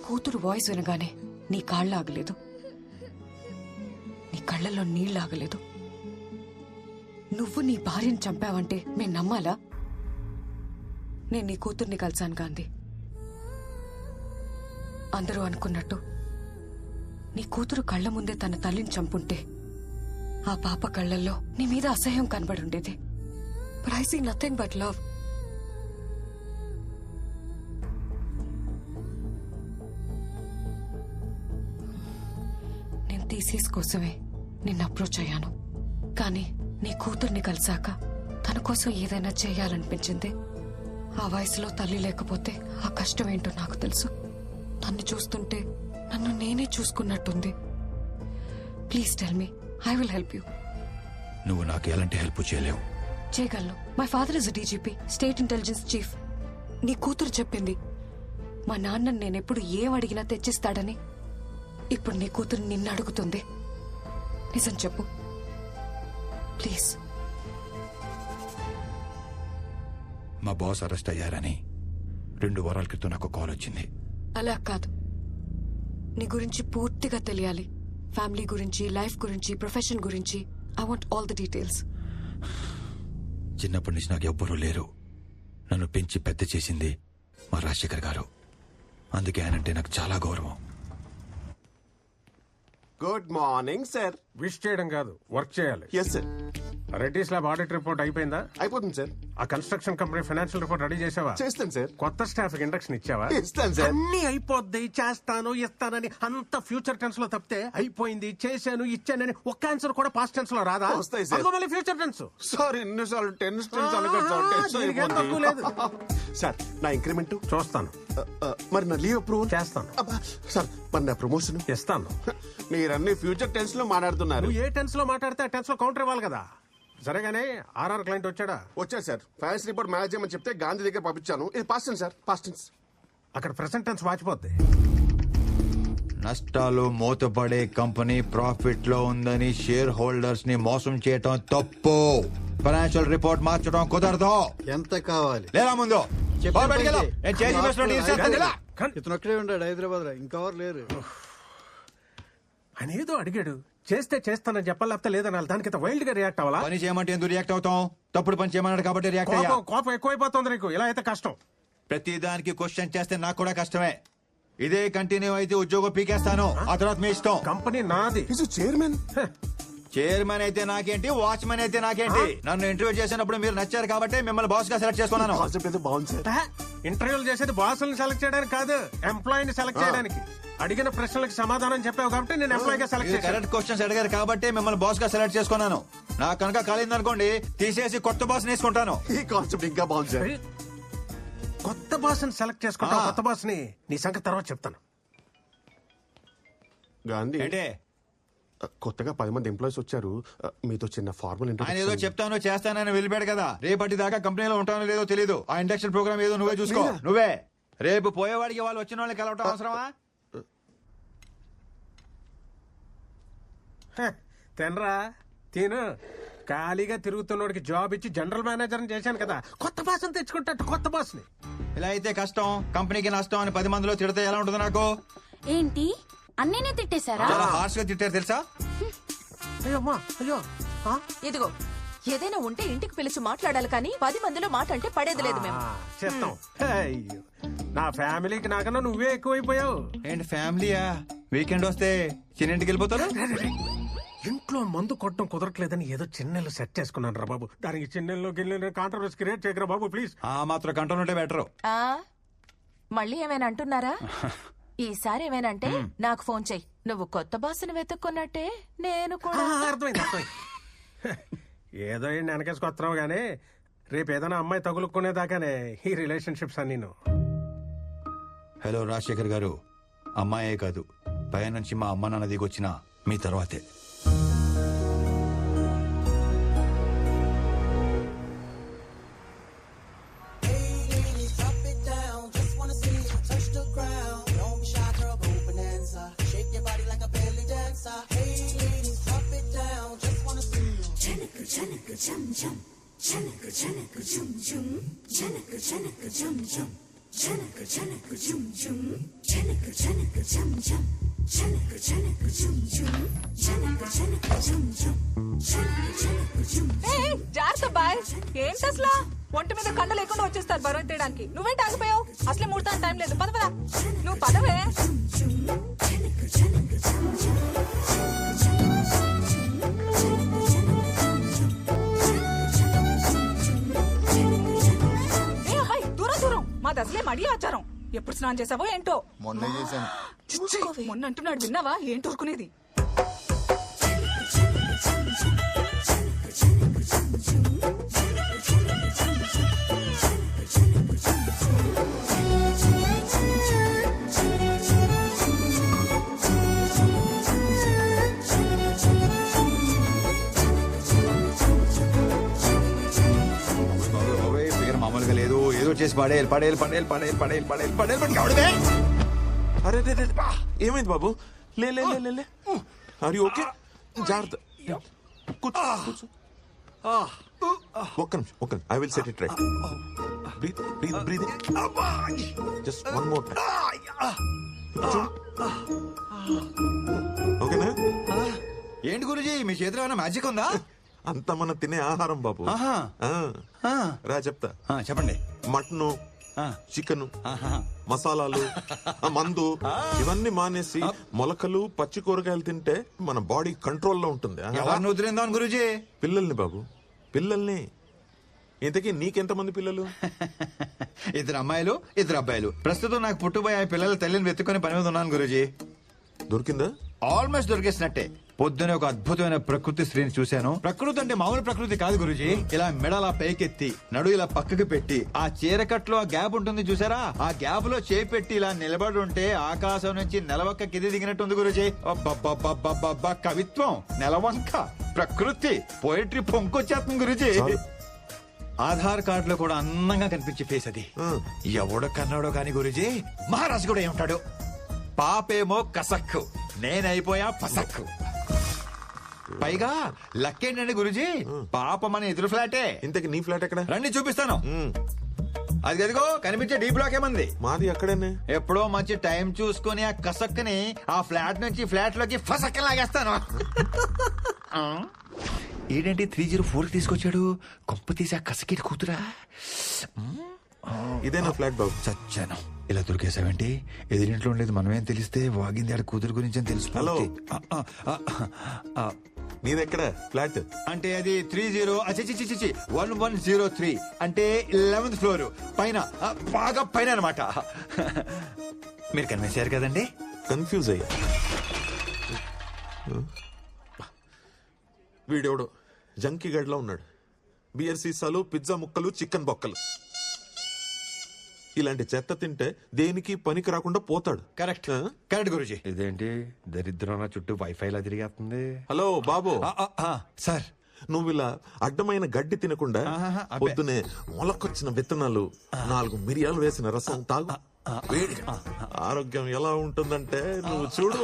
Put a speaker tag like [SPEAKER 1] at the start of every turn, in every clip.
[SPEAKER 1] కూతురు వాయిస్ వినగానే నీ కాళ్ళు ఆగలేదు, నీ కళ్ళల్లో నీళ్ళు ఆగలేదు. నువ్వు నీ భార్యను చంపావంటే నేను నమ్మాలా? నేను నీ కూతుర్ని కలిసాను గాంధీ. అందరూ అనుకున్నట్టు నీ కూతురు కళ్ళ ముందే తన తల్లిని చంపుంటే ఆ పాప కళ్ళల్లో నీ మీద అసహ్యం కనబడి ఉండేది. But I see nothing but love. నేను థీసిస్ కోసమే నిన్ను అప్రోచ్ అయ్యాను, కానీ నీ కూతుర్ని కలిసాక తన కోసం ఏదైనా చేయాలనిపించింది. ఆ వయసులో తల్లి లేకపోతే ఆ కష్టం ఏంటో నాకు తెలుసు. తన్ని చూస్తుంటే నన్ను నేనే చూసుకున్నట్టుంది. Please tell me, I will help you.
[SPEAKER 2] నువ్వు నాకు ఎలాంటి హెల్ప్ చేయలేవు.
[SPEAKER 1] చేయగలను. My father is DGP, state intelligence chief. నీ కూతురు చెప్పింది మా నాన్నని నేనెప్పుడు ఏం అడిగినా తెచ్చిస్తాడని. ఇప్పుడు నీ కూతురు నిన్ను అడుగుతుంది. నిజం చెప్పు ప్లీజ్.
[SPEAKER 2] మా బాస్ అరెస్ట్ అయ్యారని 2 వారాల క్రితం నాకు కాల్ వచ్చింది.
[SPEAKER 1] అలా కాదు, నీ గురించి పూర్తిగా తెలియాలి. ఫ్యామిలీ గురించి, లైఫ్ గురించి, ప్రొఫెషన్ గురించి. I want all the details.
[SPEAKER 2] చిన్నప్పటి నుంచి నాకు ఎవ్వరూ లేరు. నన్ను పెంచి పెద్ద చేసింది మా రాజశేఖర్ గారు. అందుకే ఆయనంటే నాకు చాలా గౌరవం.
[SPEAKER 3] Good morning sir.
[SPEAKER 4] విష్ చేయడం కాదు, వర్క్ చేయాలి.
[SPEAKER 3] Yes sir.
[SPEAKER 4] Reddy's lab audit report అయిపోయిందా?
[SPEAKER 3] అయిపోతుంది సార్.
[SPEAKER 4] ఆ construction company financial report ready చేసావా?
[SPEAKER 3] చేస్తాను సార్.
[SPEAKER 4] కొత్త స్టాఫ్ ఇండక్షన్ ఇచ్చావా?
[SPEAKER 3] ఇస్తాను సార్.
[SPEAKER 4] అన్ని అయిపోద్ది, చేస్తాను, ఇస్తానని అంత ఫ్యూచర్ టెన్స్ లో తప్పితే అయిపోయింది, చేశాను, ఇచ్చానని ఒక్క ఆన్సర్ కూడా పాస్ట్ టెన్స్ లో రాదా?
[SPEAKER 3] వస్తాయి సార్.
[SPEAKER 4] అదిగో మళ్ళీ ఫ్యూచర్ టెన్స్.
[SPEAKER 3] సార్ ఎన్నిసార్లు టెన్స్
[SPEAKER 4] దీనికి ఏం తక్కువ లేదు.
[SPEAKER 3] సార్ నా ఇంక్రిమెంట్
[SPEAKER 4] చూస్తాను.
[SPEAKER 3] మరి నా లీవ్ అప్రూవల్
[SPEAKER 4] చేస్తాను.
[SPEAKER 3] సార్ మరి నా ప్రమోషన్
[SPEAKER 4] ఇస్తాను.
[SPEAKER 3] మీరన్ని ఫ్యూచర్ టెన్స్ లో మాట్లాడుతున్నారు.
[SPEAKER 4] నువ్వు ఏ టెన్స్ లో మాట్లాడితే ఆ టెన్స్ లో కౌంటర్ ఇవ్వాలి కదా. సరేగానే ఆర్ఆర్ క్లయింట్ వచ్చాడా?
[SPEAKER 3] వచ్చారు సార్. ఫైనాన్స్ రిపోర్ట్ మేనేజ్ చేయమని చెప్తే గాంధీ దగ్గర పంపించాను. ఇది past tense sir, past tense.
[SPEAKER 4] అక్కడ ప్రెసెంట్ టెన్స్ వాచిపోద్ది.
[SPEAKER 2] నష్టాలు మూతపడే కంపెనీ ప్రాఫిట్ లో ఉందని షేర్ హోల్డర్స్ ని మోసం చేయటం తప్పు. ఫైనాన్షియల్ రిపోర్ట్ మార్చడం కుదరదు.
[SPEAKER 5] ఎంత కావాలి?
[SPEAKER 2] లేదా ముందు
[SPEAKER 5] ఇతను ఒక్కడే ఉన్నాడు హైదరాబాద్ లో, ఇంకెవరు లేరు.
[SPEAKER 4] అని ఏదో అడిగాడు, చేస్తే చేస్తానని చెప్పాలి, లేకపోతే లేదనాలి. దానికి వైల్డ్ గా రియాక్ట్ అవ్వాలా?
[SPEAKER 2] పని చేయమంటే ఎందుకు రియాక్ట్ అవుతాం? తప్పుడు పని చేయమన్నాడు కాబట్టి రియాక్ట్ అయ్యా.
[SPEAKER 4] కోపం ఎక్కువైపోతుంది నీకు. ఇలా అయితే కష్టం.
[SPEAKER 2] ప్రతి దానికి క్వశ్చన్ చేస్తే నాకు కూడా కష్టమే. ఇదే కంటిన్యూ అయితే ఉద్యోగం పీకేస్తాను. ఆ తర్వాత మీ ఇష్టం.
[SPEAKER 4] కంపెనీ నాది.
[SPEAKER 3] చైర్మన్
[SPEAKER 2] చైర్మన్ అయితే నాకేంటి, వాచ్మెన్ అయితే నాకేంటి? నన్ను ఇంటర్వ్యూ చేసినప్పుడు మీరు నచ్చారు కాబట్టి మిమ్మల్ని బాస్ గా సెలెక్ట్ చేసుకున్నాను.
[SPEAKER 3] బాగుంది సార్.
[SPEAKER 4] ఇంటర్వ్యూలు చేసేది బాసులను సెలెక్ట్ చేయడానికి కాదు, ఎంప్లాయీని సెలెక్ట్ చేయడానికి. అడిగిన ప్రశ్నలకు సమాధానం చెప్పావు కాబట్టి నేను ఎంప్లాయీగా సెలెక్ట్ చేశాను.
[SPEAKER 2] కరెక్ట్ క్వశ్చన్స్ అడిగారు కాబట్టి మిమ్మల్ని బాస్ గా సెలెక్ట్ చేసుకున్నాను. నాకు కనుక కాలింది అనుకోండి, తీసేసి కొత్త బాస్ వేసుకుంటాను.
[SPEAKER 3] ఈ కాన్సెప్ట్ ఇంకా బాగుంది సార్.
[SPEAKER 4] కొత్త బాస్ ని సెలెక్ట్ చేసుకుంటావు. కొత్త బాస్ ని నీ సంగతి తర్వాత చెప్తాను.
[SPEAKER 3] గాంధీ
[SPEAKER 2] ఏంటే
[SPEAKER 3] కొత్తగా 10 మంది ఎంప్లాయీస్ వచ్చారు. మీతో చిన్న ఫార్మల్
[SPEAKER 2] ఆయన ఏదో చెప్తాను చేస్తానని వెళ్ళిపోయాడు కదా. రేపటి దాకా కంపెనీలో ఉంటానో లేదో తెలీదు. ఆ ఇండక్షన్ ప్రోగ్రామ్ ఏదో నువ్వే చూసుకో. నువ్వే రేపు పోయేవాడికి వాళ్ళు వచ్చిన వాళ్ళకి కలవటం అవసరమా?
[SPEAKER 4] తినరా తిను. ఖాళీగా తిరుగుతున్నోడికి జాబ్ ఇచ్చి జనరల్ మేనేజర్ చేశాను కదా. కొత్త బాస్ అని తెచ్చుకుంటా. కొత్త బాస్ ని
[SPEAKER 2] ఇలా అయితే కష్టం, కంపెనీకి నష్టం అని 10 మందిలో తిడితే ఎలా ఉంటుంది నాకు?
[SPEAKER 6] ఏంటి అన్నయ్యనే తిట్టేశారా?
[SPEAKER 2] చాలా హార్ష్ గా తిట్టారు తెలుసా?
[SPEAKER 4] అయ్యమ్మా అయ్యో.
[SPEAKER 7] ఇదిగో ఏదైనా ఉంటే ఇంటికి పిలిచి మాట్లాడాలి కానీ 10 మందిలో మాట అంటే పడేది లేదు. మేము
[SPEAKER 4] చెప్తాం. అయ్యో నా ఫ్యామిలీకి నాకన్నా నువ్వే ఎక్కువైపోయావు.
[SPEAKER 2] ఏంటి ఫ్యామిలీయా? వీకెండ్ వస్తే చిన్నింటికి వెళ్ళిపోతారు.
[SPEAKER 4] ఇంట్లో మందు కొట్టడం కుదరట్లేదని ఏదో చిన్నెళ్ళు సెట్ చేసుకున్నాను రా బాబు. దానికి చిన్నెల్లో గిన్నెలు కాంట్రవర్సీ క్రియేట్ చేయకరా బాబు ప్లీజ్.
[SPEAKER 2] ఆ మాత్రం కంట్రోల్ ఉంటే బెటర్.
[SPEAKER 7] మళ్ళీ ఏమైనా అంటున్నారా? ఈసారి ఏమైనంటే నాకు ఫోన్ చెయ్యి. నువ్వు కొత్త బాసుని వెతుక్కున్నట్టే నేను కూడా.
[SPEAKER 4] అర్థమైంది అర్థమైంది. ఏదో ఏంటి వెనకేసుకొస్తున్నావు గానీ రేపు ఏదైనా అమ్మాయి తగులుకునేదాకానే ఈ రిలేషన్షిప్స్ అన్ని.
[SPEAKER 2] హలో రాజశేఖర్ గారు, అమ్మాయే కాదు పై నుంచి మా అమ్మ నాన్న దిగొచ్చిన మీ తర్వాతే.
[SPEAKER 8] జాగ్రత్త బాయ్. ఏంటి అసలు ఒంటి మీద కండ లేకుండా వచ్చేస్తారు బరువు తీయడానికి. నువ్వేంటి ఆగిపోయావు? అసలే ముడతాను టైం లేదు. పద పద, నువ్వు పదవే. ఏ అబ్బాయి, దూరం దూరం. మాది అసలే మడి ఆచారం. ఎప్పుడు స్నానం చేసావో ఏంటో.
[SPEAKER 9] మొన్న చేశాను.
[SPEAKER 8] మొన్న అంటున్నాడు, విన్నావా? ఏంటి ఊరుకునేది?
[SPEAKER 2] ఫిగర్ మామూలుగా లేదు. ఏదో చేసి పడేయాలి పడేయాలి పడేయాలి పడేయాలి పడేయాలి పడేయాలి పడేయాలి పడి కావడమే.
[SPEAKER 10] అరే ఏమైంది బాబు? లే లే లే లే. Are you okay? జాగ్రత్త. కూర్చో కూర్చో. ఒక్క నిమిషం. I will set it right. Breathe breathe breathe. Just one more time. ఓకేనా?
[SPEAKER 2] ఏంటి గురుజీ, మీ చేతిలో ఏమైనా మ్యాజిక్ ఉందా?
[SPEAKER 10] అంతా మనం తినే ఆహారం బాబు. రా చెప్తా.
[SPEAKER 2] చెప్పండి.
[SPEAKER 10] మటన్, చికెన్, మసాలాలు, మందు ఇవన్నీ మానేసి మొలకలు, పచ్చి కూరగాయలు తింటే మన బాడీ కంట్రోల్లో ఉంటుంది.
[SPEAKER 2] ఎవరిని వదిలేందాం గురుజీ?
[SPEAKER 10] పిల్లల్ని బాబు, పిల్లల్ని. ఇంతకీ నీకెంతమంది పిల్లలు?
[SPEAKER 2] 2 అమ్మాయిలు 2 అబ్బాయిలు. ప్రస్తుతం నాకు పుట్టుబోయే పిల్లల తల్లిని వెతుక్కుని పని మీద ఉన్నాను గురుజీ.
[SPEAKER 10] దొరికిందా?
[SPEAKER 2] ఆల్మోస్ట్ దొరికేసినట్టే. పొద్దునే ఒక అద్భుతమైన ప్రకృతి స్త్రీని చూశాను. ప్రకృతి అంటే మామూలు ప్రకృతి కాదు గురుజీ. ఇలా మెడలా పైకెత్తి, నడు ఇలా పక్కకి పెట్టి, ఆ చీరకట్లో ఆ గ్యాప్ ఉంటుంది చూసారా, ఆ గ్యాప్ లో చేపెట్టి ఇలా నిలబడి ఉంటే ఆకాశం నుంచి నెలవంక కింది దిగినట్టుంది గురుజీ. అబ్బబ్బబ్బబ్బబ్బబ్బా, కవిత్వం, నెలవంక, ప్రకృతి, పోయిటరీ పొంకొచ్చేస్తుంది గురుజీ. ఆధార్ కార్డులో కూడా అందంగా కనిపించే ఫేస్ అది. ఎవడో కన్నాడో కాని గురుజీ, మహారాజు కూడా ఏమంటాడు? పాపేమో కసక్కు, నేనైపోయా పసక్కు. పైగా లక్కేంటండి గురుజీ, పాప మన ఎదురు ఫ్లాటే.
[SPEAKER 10] ఇంతకి నీ ఫ్లాట్ ఎక్కడ?
[SPEAKER 2] రండి చూపిస్తాను. అది అదిగో కనిపించే డీ బ్లాక్ ఏమంది.
[SPEAKER 10] మాది అక్కడనే.
[SPEAKER 2] ఎప్పుడో మంచి టైం చూసుకుని ఆ కసక్కుని ఆ ఫ్లాట్ నుంచి ఫ్లాట్ లోకి ఫసక్క లాగేస్తాను. ఏంటంటే 304 తీసుకొచ్చాడు. కొంప తీసి ఆ కసకిటి కూతురా.
[SPEAKER 10] ఇదే నా ఫ్లాట్ బాబు.
[SPEAKER 2] చచ్చాను. ఇలా దొరికేసావేంటి? ఎదురింట్లో ఉండేది మనమేం తెలిస్తే వాగింది ఆడ కూతురు గురించి అని తెలుసు.
[SPEAKER 10] హలో, నీదెక్కడ ఫ్లాట్?
[SPEAKER 2] అంటే అది 1103 అంటే 11th ఫ్లోర్ పైన, బాగా పైన అనమాట. మీరు కన్విన్సారు కదండి?
[SPEAKER 10] కన్ఫ్యూజ్ అయ్యా. వీడెవడో జంకీ గడ్లో ఉన్నాడు. బియర్ సీసాలు, పిజ్జా ముక్కలు, చికెన్ బొక్కలు. ఇలాంటి చెత్త తింటే దేనికి పనికి రాకుండా పోతాడు.
[SPEAKER 2] Correct correct Guruji. ఇదేంటి దరిద్రం చుట్టూ వైఫై లా తిరిగేస్తుంది.
[SPEAKER 10] హలో బాబు.
[SPEAKER 2] సార్,
[SPEAKER 10] నువ్వు ఇలా అడ్డమైన గడ్డి తినకుండా పొద్దునే మొలకొచ్చిన విత్తనాలు, 4 మిరియాలు వేసిన రసం తాగు. వేడిగా ఆరోగ్యం ఎలా ఉంటుందంటే నువ్వు చూడు.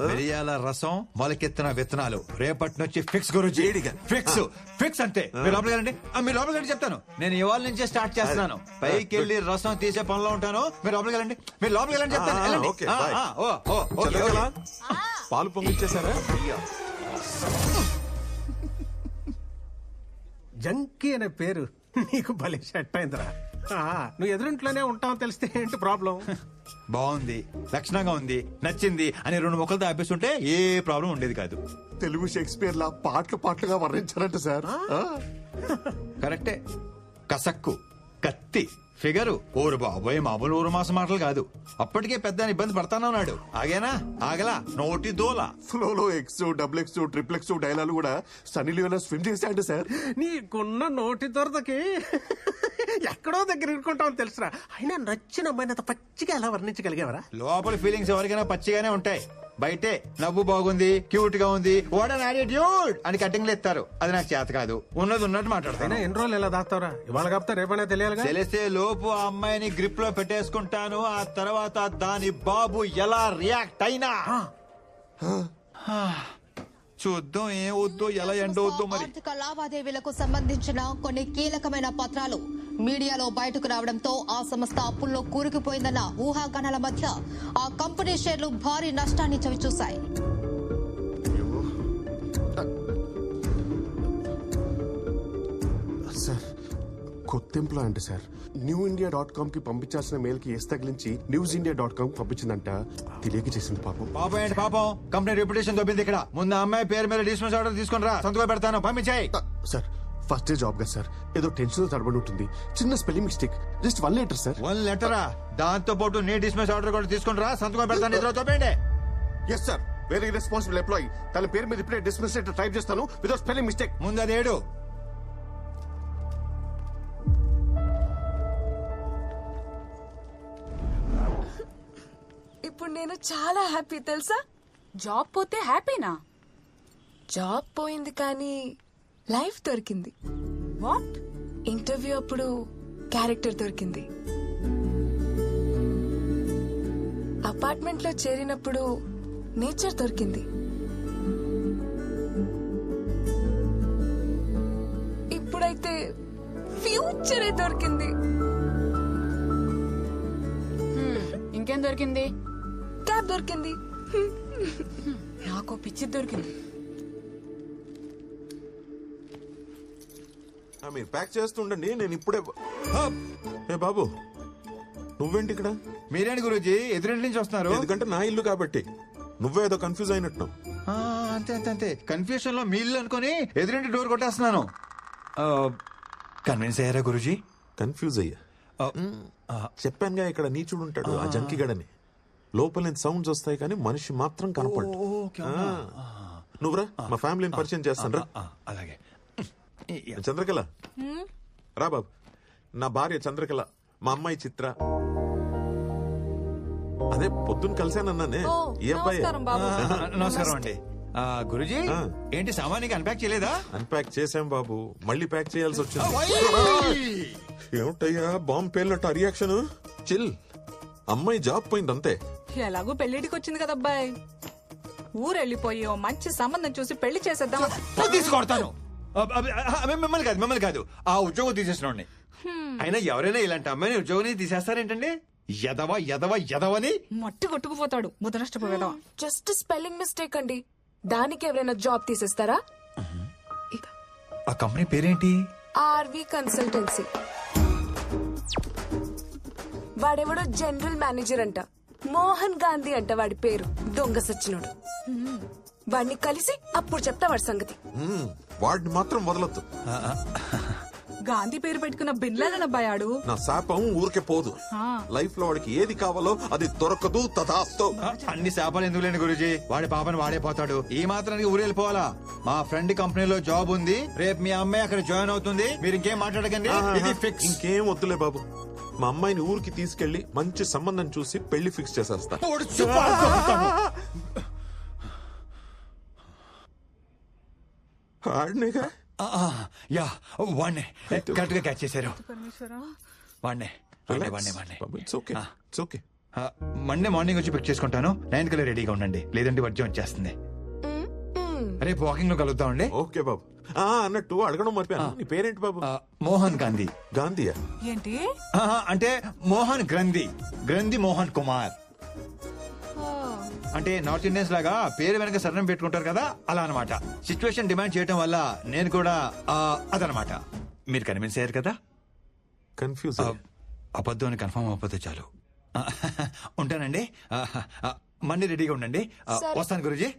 [SPEAKER 2] మిరియాల రసం, మొలకెత్తిన విత్తనాలు రేపటి నుంచి ఫిక్స్ గురుజీ. ఫిక్స్ ఫిక్స్ అంతే. మీరు లోపలికి రండి. మీరు లోపలికి రండి చెప్తాను. నేను ఇవాళ నుంచే స్టార్ట్ చేస్తున్నాను. పైకి వెళ్ళి రసం తీసే పనిలో ఉంటాను. మీరు లోపలికి వెళ్ళండి. మీరు లోపలికి వెళ్ళండి చెప్తాను.
[SPEAKER 10] పాలు పొంగిచ్చేసారా?
[SPEAKER 4] జంకీ అనే పేరు నీకు భలే సెట్ అయిందిరా. నువ్వు ఎదురింట్లోనే ఉంటావు తెలిస్తే ఏంటి ప్రాబ్లం?
[SPEAKER 2] బాగుంది, లక్షణంగా ఉంది, నచ్చింది అని 2 మొక్కలతో ఆపేస్తుంటే ఏ ప్రాబ్లం ఉండేది కాదు.
[SPEAKER 3] తెలుగు షేక్స్పియర్ లా పాటలుగా వర్ణించారంట సార్.
[SPEAKER 2] కరెక్టే. కసక్కు, కత్తి, ఫిగరు, ఊరు బాబోయ్ మామూలు ఊరు మాస మాటలు కాదు. అప్పటికే పెద్ద ఇబ్బంది పడతానన్నాడు. ఆగేనా? ఆగలా. నోటి దోల.
[SPEAKER 3] ఫ్లోలో X, XX, XXX డైలాగ్ కూడా సన్నీ లియోనా స్విమ్ చేశాడు సార్.
[SPEAKER 4] నీకున్న నోటి దొరదకి ఎక్కడో దగ్గర ఇరుకుంటామని తెలుసురా. అయినా నచ్చిన అమ్మాయిని అంత పచ్చిగా ఎలా వర్ణించగలిగేవరా?
[SPEAKER 2] లోపల ఫీలింగ్స్ ఎవరికైనా పచ్చిగానే ఉంటాయి. బయటే నవ్వు బాగుంది, క్యూట్ గా ఉంది, వాట్ అన్ యాటిట్యూడ్ అని కటింగ్లు ఎత్తారు. అది నాకు చేత కాదు. ఉన్నది ఉన్నట్టు మాట్లాడతాను.
[SPEAKER 4] ఎన్ని రోజులు ఎలా దాస్తావరా? ఇవాళ కాపుతా రేపైనా తెలియాలి.
[SPEAKER 2] తెలిస్తే లోపు ఆ అమ్మాయిని గ్రిప్ లో పెట్టేసుకుంటాను. ఆ తర్వాత దాని బాబు ఎలా రియాక్ట్ అయినా చూద్దాం ఏం వద్దో ఎలా ఎండ వద్దో మరి.
[SPEAKER 9] ఆర్థిక లావాదేవీలకు సంబంధించిన కొన్ని కీలకమైన పత్రాలు మీడియాలో బయటకు రావడంతో ఆ సంస్థ అప్పుల్లో కూరుకుపోయిందన్న ఊహాగానాల మధ్య ఆ కంపెనీ షేర్లు భారీ నష్టాన్ని చవిచూశాయి.
[SPEAKER 3] సార్ కొత్త ఎంప్లాయ్ అంటే సార్ newindia.com కి పంపించాల్సిన మెయిల్ కి ఎస్ తగిలించి newsindia.com కి పంపించిందంట. తెలియక చేసింది పాపం.
[SPEAKER 2] పాపం ఏంటి పాపం, కంపెనీ రెప్యుటేషన్ దొబ్బింది ఇక్కడ. ముందు ఆ అమ్మాయి పేరు మీద డిస్మిస్ ఆర్డర్ తీసుకుని రా, సంతకం పెడతాను, పంపించాయి.
[SPEAKER 3] సార్ ఫస్ట్ డే జాబ్ గా సార్, ఏదో టెన్షన్ తడబడి ఉంటుంది, చిన్న spelling mistake, just 1 letter sir.
[SPEAKER 2] 1 లెటరా? దాంతో పాటు నీ డిస్మిస్ ఆర్డర్ కూడా తీసుకుని రా, సంతకం పెడతాను, ఇద్దరు చూపండి.
[SPEAKER 3] Yes sir, very responsible employee. తన పేరు మీద ఇప్పుడే డిస్మిస్ లెటర్ టైప్ చేస్తాను వితౌట్ స్పెల్లింగ్ మిస్టేక్.
[SPEAKER 2] ముందు అది ఏడు.
[SPEAKER 8] ఇప్పుడు నేను చాలా హ్యాపీ తెలుసా.
[SPEAKER 6] జాబ్ పోతే హ్యాపీనా?
[SPEAKER 8] జాబ్ పోయింది కానీ లైఫ్ దొరికింది.
[SPEAKER 6] వాట్?
[SPEAKER 8] ఇంటర్వ్యూ అప్పుడు క్యారెక్టర్ దొరికింది. అపార్ట్మెంట్ లో చేరినప్పుడు నేచర్ దొరికింది. ఇప్పుడైతే ఫ్యూచరే దొరికింది.
[SPEAKER 6] ఇంకేం దొరికింది?
[SPEAKER 8] క్యాబ్ దొరికింది.
[SPEAKER 6] నాకు పిచ్చి దొరికింది.
[SPEAKER 10] మీరు ప్యాక్ చేస్తుండండి, నేను ఇప్పుడే. ఏ బాబు, నువ్వేంటి ఇక్కడ?
[SPEAKER 2] మీరేంటి గురూజీ ఎదురింటి నుంచి వస్తున్నారు?
[SPEAKER 10] ఎందుకంటే నా ఇల్లు కాబట్టి. నువ్వేదో కన్ఫ్యూజ్ అయినట్టు.
[SPEAKER 2] అంతే అంతే అంతే, కన్ఫ్యూషన్ లో మీ ఇల్లు అనుకుని ఎదురింటి డోర్ కొట్టేస్తున్నాను. కన్విన్స్ అయ్యారా గురూజీ?
[SPEAKER 10] కన్ఫ్యూజ్ అయ్యా. చెప్పానుగా ఇక్కడ నీచుడు ఉంటాడు, ఆ జంకిగడని. లోపల నుంచి సౌండ్స్ వస్తాయి కానీ మనిషి మాత్రం కనపడు. నువ్వురా, మా ఫ్యామిలీని పరిచయం చేస్తాను రా.
[SPEAKER 2] అలాగే.
[SPEAKER 10] చంద్రకళ రా బాబు, నా భార్య చంద్రకళ, మా అమ్మాయి చిత్ర. అదే పొద్దున్న కలిసానన్నానే, ఈ అబ్బాయి.
[SPEAKER 2] నమస్కారం అండి. గురూజీ ఏంటి సామాన్యంగా అన్పాక్ చేయలేదా?
[SPEAKER 10] అన్పాక్ చేసాం బాబు, మళ్ళీ ప్యాక్ చేయాల్సి వచ్చింది. ఏమిటయ్యా బాంబు పేలినట్టు ఆ రియాక్షన్? చిల్, అమ్మాయి జాబ్ పోయింది అంతే.
[SPEAKER 8] ఎలాగో పెళ్లిడికి వచ్చింది కదా అబ్బాయి, ఊరెళ్ళిపోయి ఓ మంచి సంబంధం చూసి పెళ్లి చేసేద్దాం.
[SPEAKER 2] తీసుకొడతాను. మిమ్మల్ని కాదు ఆ ఉద్యోగం తీసేసిన. అయినా ఎవరైనా ఇలాంటి అమ్మాయిని ఉద్యోగం తీసేస్తారేంటండి? ఎదవ ఎదవ ఎదవని
[SPEAKER 8] మట్టి కొట్టుకుపోతాడు ముదనష్టపోయేదా. జస్ట్ స్పెల్లింగ్ మిస్టేక్ అండి, దానికి ఎవరైనా జాబ్ తీసేస్తారా?
[SPEAKER 2] ఆ కంపెనీ పేరేంటి?
[SPEAKER 8] RV consultancy. వాడెవడో జనరల్ మేనేజర్ అంట, మోహన్ గాంధీ అంట వాడి పేరు. దొంగ సచ్చినోడు. వాడిని కలిసి అప్పుడు చెప్తా వాడి సంగతి.
[SPEAKER 10] వాడిని మాత్రం వదలొద్దు.
[SPEAKER 8] గాంధీ పేరు పెట్టుకున్న బిన్లాదన్ అబ్బాయాడు.
[SPEAKER 10] నా శాపం ఊరికే పోదు. లైఫ్ లో వాడికి ఏది కావాలో అది దొరకదు. తథాస్తు.
[SPEAKER 2] అన్ని శాపాలు ఎందుకు లేని గురూజీ, వాడి పాపని వాడే పోతాడు. ఈ మాత్రానికి ఊరెళ్ళిపోవాలా? మా ఫ్రెండ్ కంపెనీలో జాబ్ ఉంది, రేపు మీ అమ్మాయి అక్కడ జాయిన్ అవుతుంది. మీరు ఇంకేం మాట్లాడకండి, ఇది ఫిక్స్.
[SPEAKER 10] ఇంకేం వద్దులే బాబు, మా అమ్మాయిని ఊరికి తీసుకెళ్లి మంచి సంబంధం చూసి పెళ్లి ఫిక్స్ చేసేస్తా. ఆడినేగా.
[SPEAKER 2] యా, వాణ్ణే కరెక్ట్ గా క్యాచ్ చేశారు. వాణ్ణే మండే మార్నింగ్ వచ్చి పిక్ చేసుకుంటాను. 9 కల్లా రెడీగా ఉండండి, లేదంటే వర్జం వచ్చేస్తుంది. రేపు వాకింగ్ లో కలుద్దామండి.
[SPEAKER 10] ఓకే బాబు. అన్నట్టు అడగడం మర్చిపోయాను, నీ పేరేంటి బాబు?
[SPEAKER 2] మోహన్ గాంధీ.
[SPEAKER 10] గాంధీయా?
[SPEAKER 8] ఏంటి
[SPEAKER 2] అంటే మోహన్ గ్రంథి, గ్రంథి మోహన్ కుమార్. అంటే నార్త్ ఇండియన్స్ లాగా పేరు వెనక సరణం పెట్టుకుంటారు కదా, అలా అనమాట. సిచ్యువేషన్ డిమాండ్ చేయటం వల్ల నేను కూడా అదనమాట. మీరు కన్విన్స్ అయ్యారు కదా?
[SPEAKER 10] కన్ఫ్యూజ్.
[SPEAKER 2] అబద్ధం అని కన్ఫర్మ్ అవ్వకపోతే చాలు. ఉంటానండి. మండే రెడీగా ఉండండి. వస్తాను గురూజీ.